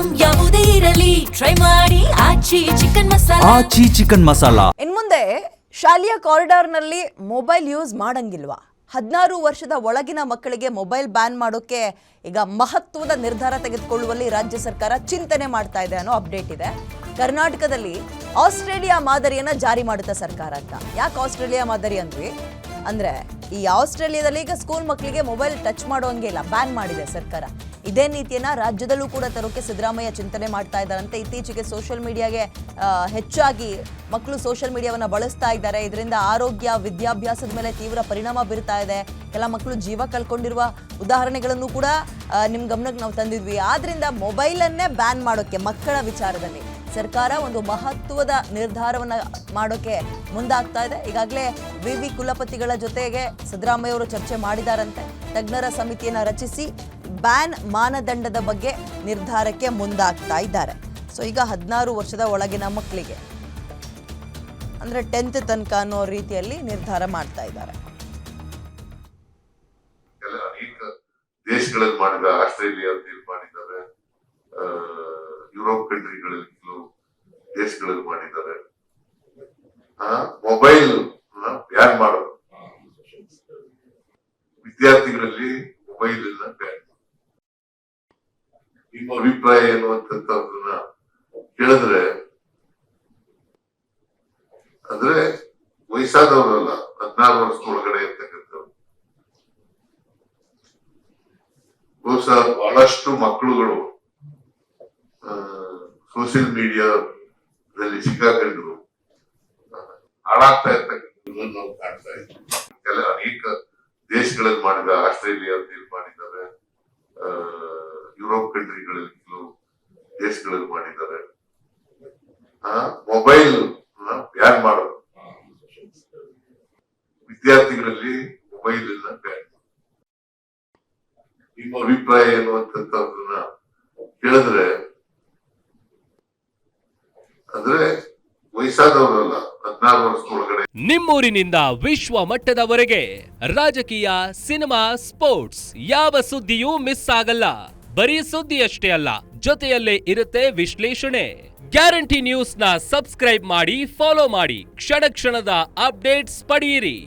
Item ಯಾವುದೇ ಇರಲಿ try ಮಾಡಿ ಆಚಿ ಚಿಕನ್ ಮಸಾಲಾ. ಇನ್ಮುಂದೆ ಶಾಲೆಯ ಕಾರಿಡಾರ್ನಲ್ಲಿ ಮೊಬೈಲ್ ಯೂಸ್ ಮಾಡಂಗಿಲ್ವಾ? 16 ವರ್ಷದ ಒಳಗಿನ ಮಕ್ಕಳಿಗೆ ಮೊಬೈಲ್ ಬ್ಯಾನ್ ಮಾಡೋಕೆ ಈಗ ಮಹತ್ವದ ನಿರ್ಧಾರ ತೆಗೆದುಕೊಳ್ಳುವಲ್ಲಿ ರಾಜ್ಯ ಸರ್ಕಾರ ಚಿಂತನೆ ಮಾಡ್ತಾ ಇದೆ ಅನ್ನೋ ಅಪ್ಡೇಟ್ ಇದೆ. ಕರ್ನಾಟಕದಲ್ಲಿ ಆಸ್ಟ್ರೇಲಿಯಾ ಮಾದರಿಯನ್ನ ಜಾರಿ ಮಾಡುತ್ತೆ ಸರ್ಕಾರ ಅಂತ. ಯಾಕೆ ಆಸ್ಟ್ರೇಲಿಯಾ ಮಾದರಿ ಅಂದ್ರೆ ಈ ಆಸ್ಟ್ರೇಲಿಯಾದಲ್ಲಿ ಈಗ ಸ್ಕೂಲ್ ಮಕ್ಕಳಿಗೆ ಮೊಬೈಲ್ ಟಚ್ ಮಾಡೋಂಗಿಲ್ಲ, ಬ್ಯಾನ್ ಮಾಡಿದೆ ಸರ್ಕಾರ. ಇದೇ ನೀತಿಯನ್ನ ರಾಜ್ಯದಲ್ಲೂ ಕೂಡ ತರೋಕೆ ಸಿದ್ದರಾಮಯ್ಯ ಚಿಂತನೆ ಮಾಡ್ತಾ ಇದ್ದಾರಂತೆ. ಇತ್ತೀಚೆಗೆ ಸೋಷಿಯಲ್ ಮೀಡಿಯಾಗೆ ಹೆಚ್ಚಾಗಿ ಮಕ್ಕಳು ಸೋಷಿಯಲ್ ಮೀಡಿಯಾವನ್ನ ಬಳಸ್ತಾ ಇದ್ದಾರೆ. ಇದರಿಂದ ಆರೋಗ್ಯ, ವಿದ್ಯಾಭ್ಯಾಸದ ಮೇಲೆ ತೀವ್ರ ಪರಿಣಾಮ ಬೀರ್ತಾ ಇದೆ. ಕೆಲ ಮಕ್ಕಳು ಜೀವ ಕಳ್ಕೊಂಡಿರುವ ಉದಾಹರಣೆಗಳನ್ನು ಕೂಡ ನಿಮ್ ಗಮನಕ್ಕೆ ನಾವು ತಂದಿದ್ವಿ. ಆದ್ರಿಂದ ಮೊಬೈಲನ್ನೇ ಬ್ಯಾನ್ ಮಾಡೋಕೆ ಮಕ್ಕಳ ವಿಚಾರದಲ್ಲಿ ಸರ್ಕಾರ ಒಂದು ಮಹತ್ವದ ನಿರ್ಧಾರವನ್ನ ಮಾಡೋಕೆ ಮುಂದಾಗ್ತಾ ಇದೆ. ಈಗಾಗಲೇ ವಿವಿ ಕುಲಪತಿಗಳ ಜೊತೆಗೆ ಸಿದ್ದರಾಮಯ್ಯ ಅವರು ಚರ್ಚೆ ಮಾಡಿದಾರಂತೆ. ತಜ್ಞರ ಸಮಿತಿಯನ್ನ ರಚಿಸಿ ಬ್ಯಾನ್ ಮಾನದಂಡದ ಬಗ್ಗೆ ನಿರ್ಧಾರಕ್ಕೆ ಮುಂದಾಗ್ತಾ ಇದ್ದಾರೆ. ಸೊ ಈಗ 16 ವರ್ಷದ ಒಳಗಿನ ಮಕ್ಕಳಿಗೆ ಅಂದ್ರೆ 10th ತನಕ ಅನ್ನೋ ರೀತಿಯಲ್ಲಿ ನಿರ್ಧಾರ ಮಾಡ್ತಾ ಇದ್ದಾರೆ. ದೇಶಗಳಲ್ಲಿ ಮಾಡಿದ, ಆಸ್ಟ್ರೇಲಿಯಾ ಮಾಡಿದ್ದಾರೆ, ಯುರೋಪ್ ಕಂಟ್ರಿಗಳಲ್ಲಿ ಕೆಲವು ದೇಶಗಳಲ್ಲಿ ಮಾಡಿದ್ದಾರೆ. ಮೊಬೈಲ್ ಬ್ಯಾನ್ ಮಾಡೋದು, ವಿದ್ಯಾರ್ಥಿಗಳಲ್ಲಿ ಮೊಬೈಲ್ ಬ್ಯಾನ್. ನಿಮ್ಮ ಅಭಿಪ್ರಾಯ ಏನು ಅಂತದನ್ನ ಕೇಳಿದ್ರೆ, ಅಂದ್ರೆ ವಯಸ್ಸಾದವರಲ್ಲ, 16 ವರ್ಷದ ಒಳಗಡೆ ಇರ್ತಕ್ಕಂಥವ್ರು. ಬಹುಶಃ ಬಹಳಷ್ಟು ಮಕ್ಕಳುಗಳು ಸೋಷಿಯಲ್ ಮೀಡಿಯಾದಲ್ಲಿ ಸಿಕ್ಕಾಕೊಂಡು ಹಾಳಾಗ್ತಾ ಇರ್ತಕ್ಕಂಥದ್ದನ್ನು ನಾವು ಕಾಣ್ತಾ ಇದ್ದೀವಿ. ಅನೇಕ ದೇಶಗಳಲ್ಲಿ ಮಾಡಿದ, ಆಸ್ಟ್ರೇಲಿಯಾ ಮಾಡಿದ್ದಾರೆ, ಯುರೋಪ್ ಕಂಟ್ರಿಗಳಲ್ಲಿ ಕೆಲವು ದೇಶಗಳಲ್ಲಿ ಮಾಡಿದ್ದಾರೆ. ಮೊಬೈಲ್ ಬ್ಯಾನ್ ಮಾಡೋದು, ವಿದ್ಯಾರ್ಥಿಗಳಲ್ಲಿ ಮೊಬೈಲ್ ಬ್ಯಾನ್. ನಿಮ್ಮ ಅಭಿಪ್ರಾಯ ಏನು ಅಂತದನ್ನ ಕೇಳಿದ್ರೆ, ಅಂದ್ರೆ ವಯಸ್ಸಾದವರಲ್ಲ, 16 ವರ್ಷದ ಒಳಗಡೆ. ನಿಮ್ಮೂರಿನಿಂದ ವಿಶ್ವ ಮಟ್ಟದವರೆಗೆ ರಾಜಕೀಯ, ಸಿನಿಮಾ, ಸ್ಪೋರ್ಟ್ಸ್ ಯಾವ ಸುದ್ದಿಯೂ ಮಿಸ್ ಆಗಲ್ಲ. ಬರೀ ಸುದ್ದಿ ಅಷ್ಟೇ ಅಲ್ಲ, ಜೊತೆಯಲ್ಲೇ ಇರುತ್ತೆ ವಿಶ್ಲೇಷಣೆ. ಗ್ಯಾರಂಟಿ ನ್ಯೂಸ್ ನ ಸಬ್ಸ್ಕ್ರೈಬ್ ಮಾಡಿ, ಫಾಲೋ ಮಾಡಿ, ಕ್ಷಣ ಕ್ಷಣದ ಅಪ್ಡೇಟ್ಸ್ ಪಡೆಯಿರಿ.